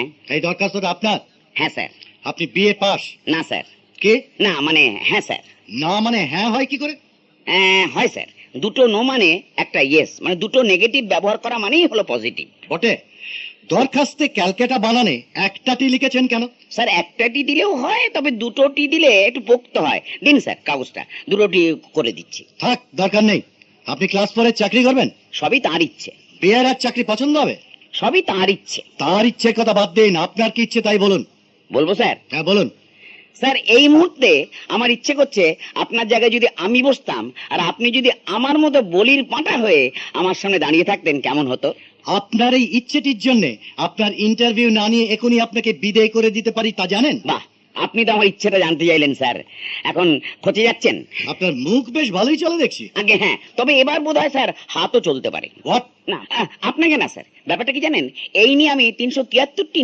হ্যাঁ। এই দরখাস্তটা আপনার? হ্যাঁ স্যার। আপনি বিএ পাস? না স্যার। কে? না মানে হ্যাঁ স্যার। না মানে হ্যাঁ হয় কি করে? হয় স্যার। দুটো নো মানে একটা ইয়েস, মানে দুটো নেগেটিভ ব্যবহার করা মানেই হলো পজিটিভ। বটে। দরখাস্তে ক্যালকাটা বানানে একটা টি লিখেছেন কেন? স্যার একটা টি দিলেও হয়, তবে দুটো টি দিলে একটু পোক্ত হয়। দিন স্যার কাগজটা, দুটো টি করে দিচ্ছি। থাক, দরকার নেই। আপনি ক্লাস 4 চাকরি করবেন? সবই তার ইচ্ছে। বিয়ের আর চাকরি পছন্দ হবে? সবই তার ইচ্ছে। তার ইচ্ছের কথা বাদ দিন, আপনার কি ইচ্ছে তাই বলুন। বলবো স্যার? হ্যাঁ বলুন। স্যার এই মুহূর্তে আমার ইচ্ছে করছে আপনার জায়গায় যদি আমি বসতাম, আর আপনি যদি আমার মতো বলির পাঁটা হয়ে আমার সামনে দাঁড়িয়ে থাকতেন, কেমন হতো? আপনার এই ইচ্ছেটির জন্য আপনার ইন্টারভিউ না নিয়ে এখনই আপনাকে বিদায় করে দিতে পারি, তা জানেন? বাহ, আপনি তো আমার ইচ্ছেটা জানতে চাইলেন স্যার। এখন খচে যাচ্ছেন? আপনার মুখ বেশ ভালোই চলে দেখছি। আগে হ্যাঁ, তবে এবার বোধহয় স্যার হাতও চলতে পারে। হোয়াট? না আপনাকে না স্যার, ব্যাপারটা কি জানেন, এই নিয়ে আমি 373টি